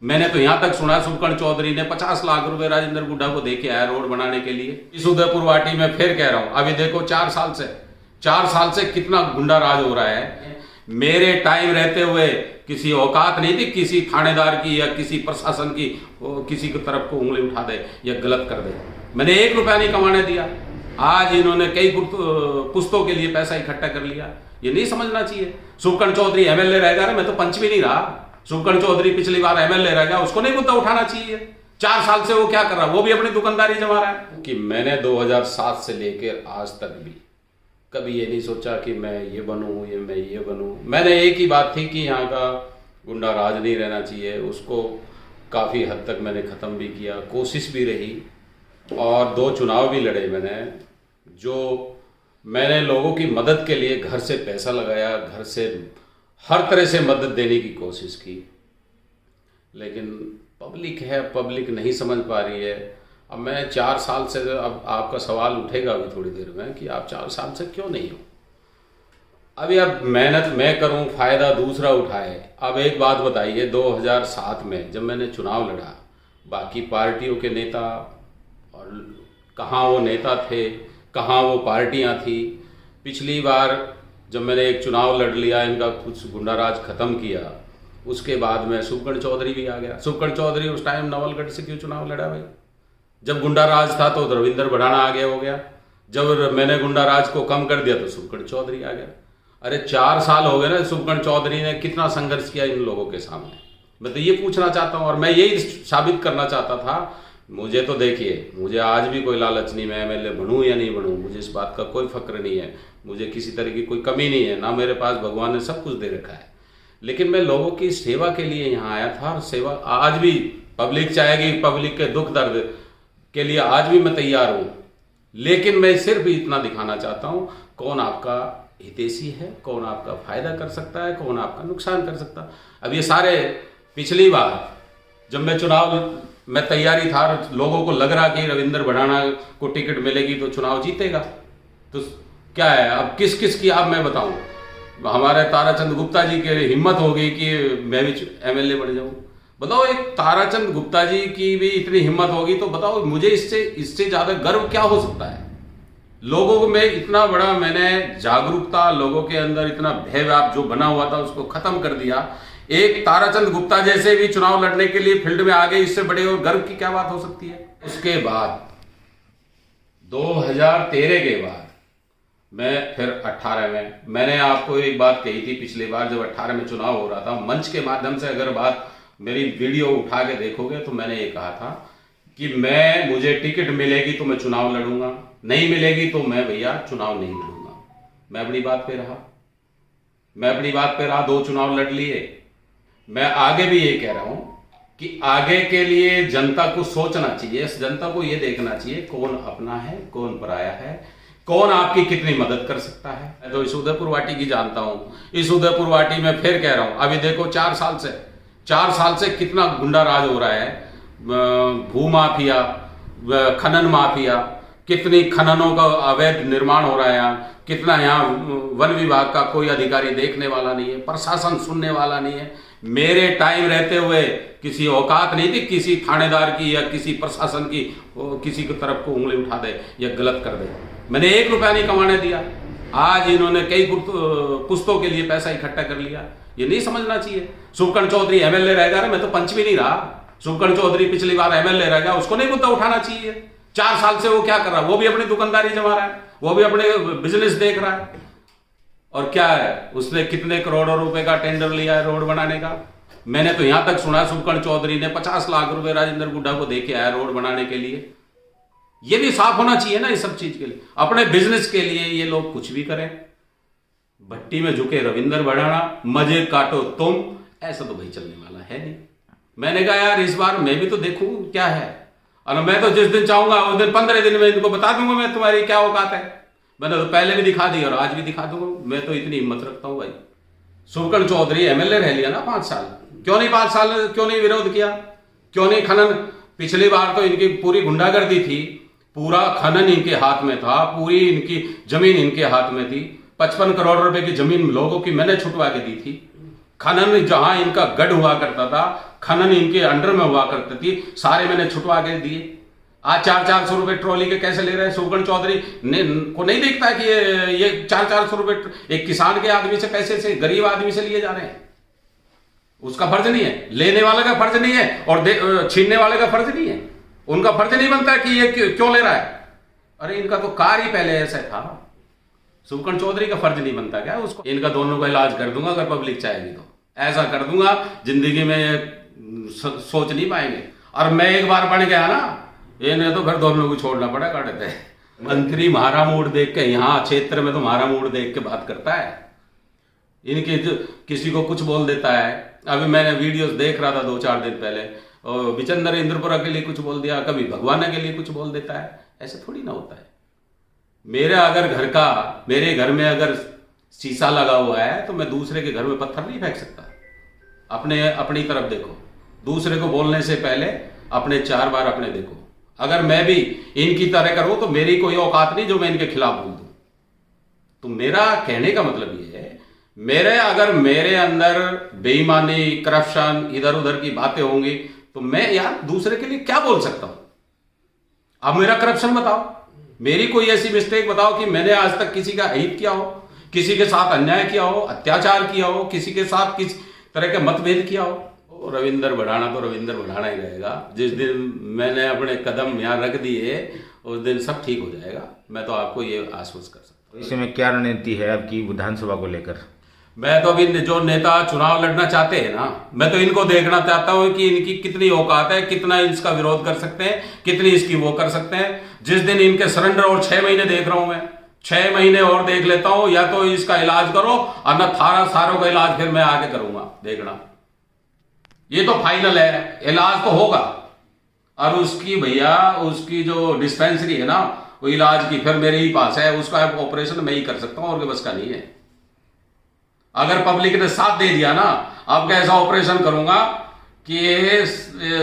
मैंने तो यहां तक सुना सुबकर्ण चौधरी ने 50 लाख रुपए राजेंद्र गुड्डा को दे के आया रोड बनाने के लिए। इस उदयपुर वाटी में फिर कह रहा हूं, अभी देखो 4 साल से कितना गुंडा राज हो रहा है। मेरे टाइम रहते हुए किसी औकात नहीं थी किसी थानेदार की या किसी प्रशासन की किसी की तरफ को उंगली उठा दे या गलत कर दे। मैंने 1 रुपया नहीं कमाने दिया। आज इन्होंने कई पुस्तों के लिए पैसा इकट्ठा कर लिया। ये नहीं समझना चाहिए। सुबकर्ण चौधरी एमएलए रहेगा, मैं तो पंच भी नहीं रहा। सुबकर्ण चौधरी पिछली बार एमएलए रहेगा, उसको नहीं मुद्दा उठाना चाहिए। 4 साल से वो क्या कर रहा है? वो भी अपनी दुकानदारी जमा रहा है। कि मैंने 2007 से लेकर आज तक भी कभी ये नहीं सोचा कि मैं ये बनूं मैं ये बनूं। मैंने एक ही बात थी कि यहाँ का गुंडा राज नहीं रहना चाहिए। उसको काफ़ी हद तक मैंने ख़त्म भी किया, कोशिश भी रही और 2 चुनाव भी लड़े मैंने। जो मैंने लोगों की मदद के लिए घर से पैसा लगाया, घर से हर तरह से मदद देने की कोशिश की, लेकिन पब्लिक है, पब्लिक नहीं समझ पा रही है। अब मैं 4 साल से, अब आपका सवाल उठेगा अभी थोड़ी देर में कि आप 4 साल से क्यों नहीं हो। अभी अब मेहनत मैं करूं, फायदा दूसरा उठाए। अब एक बात बताइए, 2007 में जब मैंने चुनाव लड़ा, बाकी पार्टियों के नेता और कहाँ वो नेता थे, कहाँ वो पार्टियां थी। पिछली बार जब मैंने एक चुनाव लड़ लिया, इनका कुछ गुंडाराज खत्म किया, उसके बाद में सुबकर्ण चौधरी भी आ गया। सुबकर्ण चौधरी उस टाइम नवलगढ़ से क्यों चुनाव लड़ा भाई? जब गुंडाराज था तो रविंद्र भड़ाना आगे हो गया। जब मैंने गुंडाराज को कम कर दिया तो सुबकर्ण चौधरी आ गया। अरे 4 साल हो गए ना, सुबकर्ण चौधरी ने कितना संघर्ष किया इन लोगों के सामने। मैं तो ये पूछना चाहता हूँ और मैं यही साबित करना चाहता था। मुझे तो देखिए, मुझे आज भी कोई लालच नहीं, मैं एमएलए बनूं या नहीं बनूं, मुझे इस बात का कोई फक्र नहीं है। मुझे किसी तरह की कोई कमी नहीं है, ना मेरे पास भगवान ने सब कुछ दे रखा है। लेकिन मैं लोगों की सेवा के लिए यहाँ आया था और सेवा आज भी पब्लिक चाहेगी, पब्लिक के दुख दर्द के लिए आज भी मैं तैयार हूँ। लेकिन मैं सिर्फ इतना दिखाना चाहता हूँ कौन आपका हितैषी है, कौन आपका फायदा कर सकता है, कौन आपका नुकसान कर सकता है। अब ये सारे पिछली बार जब मैं चुनाव में तैयारी था, लोगों को लग रहा कि रविंद्र भड़ाना को टिकट मिलेगी तो चुनाव जीतेगा, तो क्या है अब किस किस की आप मैं बताऊं। हमारे ताराचंद गुप्ता जी की हिम्मत हो गई कि मैं भी एमएलए बन जाऊं। बताओ, एक ताराचंद गुप्ता जी की भी इतनी हिम्मत होगी तो बताओ मुझे इससे ज्यादा गर्व क्या हो सकता है। लोगों में इतना बड़ा मैंने जागरूकता, लोगों के अंदर इतना भय व्याप जो बना हुआ था उसको खत्म कर दिया। एक ताराचंद गुप्ता जैसे भी चुनाव लड़ने के लिए फील्ड में आ गए, इससे बड़े और गर्व की क्या बात हो सकती है। उसके बाद 2013 के बाद मैं फिर 18 में, मैंने आपको एक बात कही थी पिछली बार जब 18 में चुनाव हो रहा था, मंच के माध्यम से अगर बात मेरी वीडियो उठा के देखोगे तो मैंने ये कहा था कि मुझे टिकट मिलेगी तो मैं चुनाव लड़ूंगा, नहीं मिलेगी तो मैं भैया चुनाव नहीं लड़ूंगा। मैं अपनी बात पे रहा, 2 चुनाव लड़ लिए। मैं आगे भी ये कह रहा हूं कि आगे के लिए जनता को सोचना चाहिए, इस जनता को ये देखना चाहिए कौन अपना है, कौन पराया है, कौन आपकी कितनी मदद कर सकता है। मैं तो इस उदयपुर वाटी की जानता हूं। इस उदयपुर वाटी में फिर कह रहा हूं, अभी देखो 4 साल से कितना गुंडा राज हो रहा है। भू माफिया, खनन माफिया, कितनी खननों का अवैध निर्माण हो रहा है यहाँ। कितना यहाँ वन विभाग का कोई अधिकारी देखने वाला नहीं है, प्रशासन सुनने वाला नहीं है। मेरे टाइम रहते हुए किसी औकात नहीं थी किसी थानेदार की या किसी प्रशासन की किसी की तरफ को उंगली उठा दे या गलत कर दे। मैंने 1 रुपया नहीं कमाने दिया। आज इन्होंने कई पुस्तों के लिए पैसा इकट्ठा कर लिया। ये नहीं समझना चाहिए। सुबकर्ण चौधरी एमएलए रहेगा, मैं तो पंच भी नहीं रहा। सुबकर्ण चौधरी पिछली बार एमएलए रहेगा, उसको नहीं मुद्दा उठाना चाहिए। 4 साल से वो क्या कर रहा है? वो भी अपनी दुकानदारी जमा रहा है, वो भी अपने बिजनेस देख रहा है। और क्या है, उसने कितने करोड़ों रुपए का टेंडर लिया है रोड बनाने का। मैंने तो यहां तक सुना सुबकर्ण चौधरी ने 50 लाख रुपए राजेंद्र गुड्डा को दे के आया रोड बनाने के लिए। ये भी साफ होना चाहिए ना इस सब चीज के लिए। अपने बिजनेस के लिए ये लोग कुछ भी करें। भट्टी में झुके रविंद्र भड़ाना, मजे काटो तुम, ऐसा तो भाई चलने वाला है नहीं। मैंने कहा यार इस बार मैं भी तो देखूं क्या है। और मैं तो जिस दिन चाहूंगा उस दिन 15 दिन में इनको बता दूंगा मैं तुम्हारी क्या औकात है। मैंने तो पहले भी दिखा दी और आज भी दिखा दूंगा। मैं तो इतनी हिम्मत रखता हूं भाई। सुबकर्ण चौधरी एमएलए रह लिया ना 5 साल, क्यों नहीं 5 साल क्यों नहीं विरोध किया, क्यों नहीं खनन। पिछली बार तो इनकी पूरी गुंडागर्दी थी, पूरा खनन इनके हाथ में था, पूरी इनकी जमीन इनके हाथ में थी। 55 करोड़ रुपए की जमीन लोगों की मैंने छुटवा के दी थी। खनन जहां इनका गढ़ हुआ करता था, खनन इनके अंडर में हुआ करती थी, सारे मैंने छुटवा के दिए। आज 400 रुपए ट्रॉली के कैसे ले रहे हैं? सुगन चौधरी को नहीं देखता है कि ये 400 रुपए एक किसान के आदमी से, पैसे से, गरीब आदमी से लिए जा रहे हैं। उसका फर्ज नहीं है, लेने वाले का फर्ज नहीं है और छीनने वाले का फर्ज नहीं है। उनका फर्ज नहीं बनता कि ये क्यों ले रहा है। अरे इनका तो कार्य ही पहले ऐसा था। सुगन चौधरी का फर्ज नहीं बनता क्या उसको? इनका दोनों का इलाज कर दूंगा अगर पब्लिक चाहेगी तो, ऐसा कर दूंगा जिंदगी में सोच नहीं पाएंगे। और मैं एक बार बढ़ गया ना, ये नहीं तो फिर दोनों को छोड़ना पड़ा काटते। मंत्री हमारा मूड देख के, यहाँ क्षेत्र में तो हमारा मूड देख के बात करता है। इनके किसी को कुछ बोल देता है। अभी मैंने वीडियोस देख रहा था 2-4 दिन पहले, और विचंदर इंद्रपुरा के लिए कुछ बोल दिया, कभी भगवाना के लिए कुछ बोल देता है। ऐसा थोड़ी ना होता है। मेरे घर में अगर शीशा लगा हुआ है तो मैं दूसरे के घर में पत्थर नहीं फेंक सकता। अपनी तरफ देखो, दूसरे को बोलने से पहले अपने 4 बार अपने देखो। अगर मैं भी इनकी तरह करूं तो मेरी कोई औकात नहीं जो मैं इनके खिलाफ बोल दूं। तो मेरा कहने का मतलब ये है, अगर मेरे अंदर बेईमानी, करप्शन, इधर उधर की बातें होंगी तो मैं यार दूसरे के लिए क्या बोल सकता हूं? अब मेरा करप्शन बताओ, मेरी कोई ऐसी मिस्टेक बताओ कि मैंने आज तक किसी का अहित किया हो, किसी के साथ अन्याय किया हो, अत्याचार किया हो, किसी के साथ किस तरह के मतभेद किया हो। रविंदर भड़ाना तो रविंदर भड़ाना ही रहेगा। जिस दिन मैंने अपने कदम यहाँ रख दिए उस दिन सब ठीक हो जाएगा। मैं तो आपको ये आश्वस्त कर सकता हूँ। इस समय क्या रणनीति है आपकी विधानसभा को लेकर? मैं तो अभी जो नेता चुनाव लड़ना चाहते हैं ना, मैं तो इनको देखना चाहता हूँ कि इनकी कितनी औकात है, कितना इसका विरोध कर सकते हैं, कितनी इसकी वो कर सकते हैं। जिस दिन इनके सरेंडर, और 6 महीने देख रहा हूं मैं, 6 महीने और देख लेता हूं, या तो इसका इलाज करो और न सारों का इलाज फिर मैं आके करूंगा। देखना, ये तो फाइनल है, इलाज तो होगा। और उसकी भैया, उसकी जो डिस्पेंसरी है ना, वो इलाज की फिर मेरे ही पास है, उसका ऑपरेशन मैं ही कर सकता हूं, और बस का नहीं है। अगर पब्लिक ने साथ दे दिया ना, अब कैसा ऑपरेशन करूंगा कि ये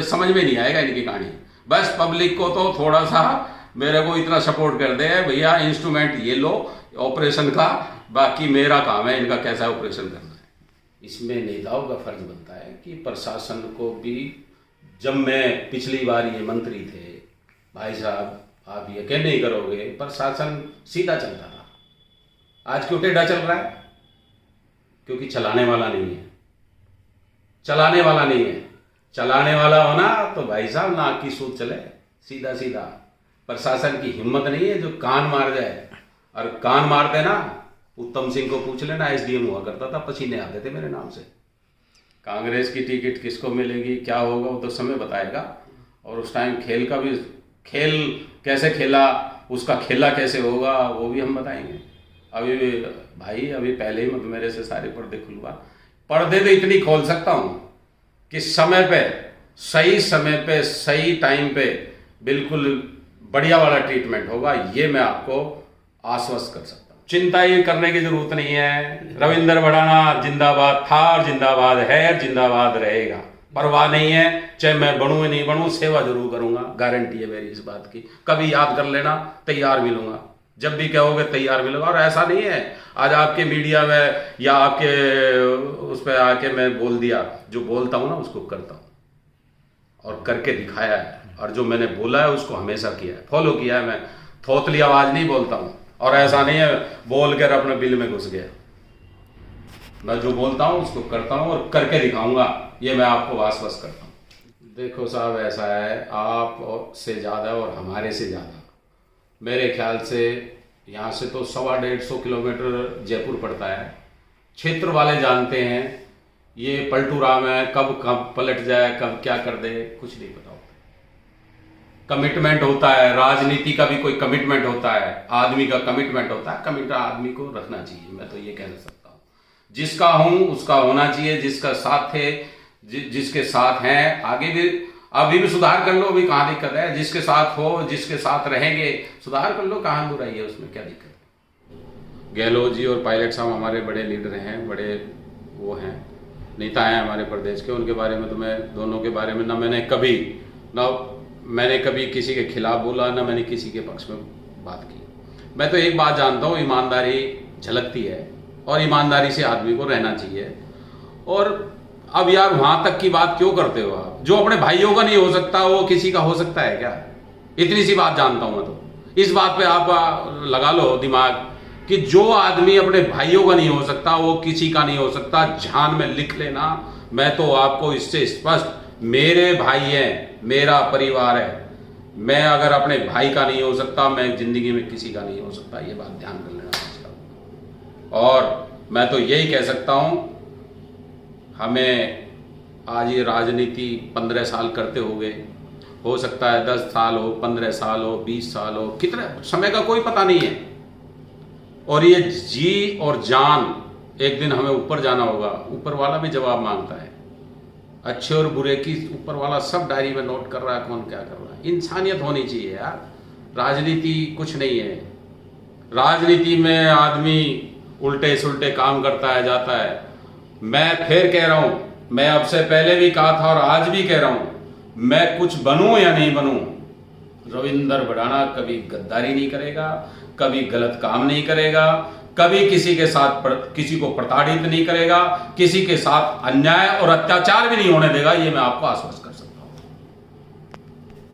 समझ में नहीं आएगा इनकी कहानी। बस पब्लिक को तो थोड़ा सा मेरे को इतना सपोर्ट कर दे, भैया इंस्ट्रूमेंट ये लो ऑपरेशन का, बाकी मेरा काम है इनका कैसा ऑपरेशन करना है। इसमें नेताओं का फर्ज बनता है कि प्रशासन को भी, जब मैं पिछली बार ये मंत्री थे, भाई साहब आप यकीन नहीं करोगे, प्रशासन सीधा चलता था। आज क्यों टेढ़ा चल रहा है? क्योंकि चलाने वाला नहीं है। चलाने वाला नहीं है। चलाने वाला होना तो भाई साहब नाक की सूद चले, सीधा सीधा। प्रशासन की हिम्मत नहीं है जो कान मार जाए। और कान मार देना, उत्तम सिंह को पूछ लेना, एसडीएम हुआ करता था, पसीने आते थे मेरे नाम से। कांग्रेस की टिकट किसको मिलेगी, क्या होगा, वो तो समय बताएगा। और उस टाइम खेल का भी, खेल कैसे खेला, उसका खेला कैसे होगा, वो भी हम बताएंगे। अभी भाई, अभी पहले ही मतलब मेरे से सारे पर्दे खुलवा, पर्दे तो इतनी खोल सकता हूँ कि समय पे, सही टाइम पे बिल्कुल बढ़िया वाला ट्रीटमेंट होगा, ये मैं आपको आश्वस्त कर सकता हूँ। चिंता ये करने की जरूरत नहीं है। रविंदर भड़ाना जिंदाबाद था और जिंदाबाद है, जिंदाबाद रहेगा। परवाह नहीं है, चाहे मैं बनूं या नहीं बनूं, सेवा जरूर करूंगा, गारंटी है मेरी इस बात की। कभी याद कर लेना, तैयार मिलूंगा, जब भी कहोगे तैयार मिलूंगा। और ऐसा नहीं है आज आपके मीडिया में या आपके उस पर आके मैं बोल दिया, जो बोलता हूं ना उसको करता हूं और करके दिखाया है। और जो मैंने बोला है उसको हमेशा किया है, फॉलो किया है। मैं थोतली आवाज नहीं बोलता हूं, और ऐसा नहीं है बोल कर अपने बिल में घुस गया। मैं जो बोलता हूं उसको करता हूं और करके दिखाऊंगा, ये मैं आपको आश्वस्त करता हूं। देखो साहब, ऐसा है, आप से ज़्यादा और हमारे से ज़्यादा, मेरे ख्याल से यहाँ से तो 125 किलोमीटर जयपुर पड़ता है। क्षेत्र वाले जानते हैं ये पलटू राम है, कब पलट जाए, कब क्या कर दे, कुछ नहीं पता होता। कमिटमेंट होता है, राजनीति का भी कोई कमिटमेंट होता है, आदमी का कमिटमेंट होता है। कमिट आदमी को रखना चाहिए, मैं तो ये कह सकता हूँ। जिसका हूँ उसका होना चाहिए, जिसका साथ थे, जिसके साथ हैं, आगे भी अभी भी सुधार कर लो, अभी कहाँ दिक्कत है। जिसके साथ हो, जिसके साथ रहेंगे, सुधार कर लो, कहाँ बुराई है, उसमें क्या दिक्कत है। गहलोत जी और पायलट साहब हमारे बड़े लीडर हैं, बड़े वो हैं, नेता हैं हमारे प्रदेश के। उनके बारे में तो मैं, दोनों के बारे में ना मैंने कभी किसी के खिलाफ बोला, ना मैंने किसी के पक्ष में बात की। मैं तो एक बात जानता हूँ, ईमानदारी झलकती है और ईमानदारी से आदमी को रहना चाहिए। और अब यार वहां तक की बात क्यों करते हो आप? जो अपने भाइयों का नहीं हो सकता वो किसी का हो सकता है क्या? इतनी सी बात जानता हूं मैं तो। इस बात पे आप लगा लो दिमाग कि जो आदमी अपने भाइयों का नहीं हो सकता वो किसी का नहीं हो सकता। ध्यान में लिख लेना। मैं तो आपको इससे स्पष्ट, मेरे भाई हैं, मेरा परिवार है, मैं अगर अपने भाई का नहीं हो सकता, मैं जिंदगी में किसी का नहीं हो सकता। ये बात ध्यान कर लेना आजकल। और मैं तो यही कह सकता हूं, हमें आज ये राजनीति 15 साल करते हो सकता है 10 साल हो, 15 साल हो, 20 साल हो, कितने समय का कोई पता नहीं है। और ये जी और जान, एक दिन हमें ऊपर जाना होगा, ऊपर वाला भी जवाब मांगता है। अच्छे और बुरे की ऊपर वाला सब डायरी में नोट कर रहा है, कौन क्या कर रहा है। इंसानियत होनी चाहिए यार। राजनीति कुछ नहीं है। राजनीति में आदमी उल्टे सुल्टे काम करता है, जाता है। मैं फिर कह रहा हूं, मैं अब से पहले भी कहा था और आज भी कह रहा हूं, मैं कुछ बनूं या नहीं बनूं, रविंदर भड़ाना कभी गद्दारी नहीं करेगा, कभी गलत काम नहीं करेगा, कभी किसी के साथ किसी को प्रताड़ित नहीं करेगा, किसी के साथ अन्याय और अत्याचार भी नहीं होने देगा। ये मैं आपको आश्वस्त कर सकता हूं।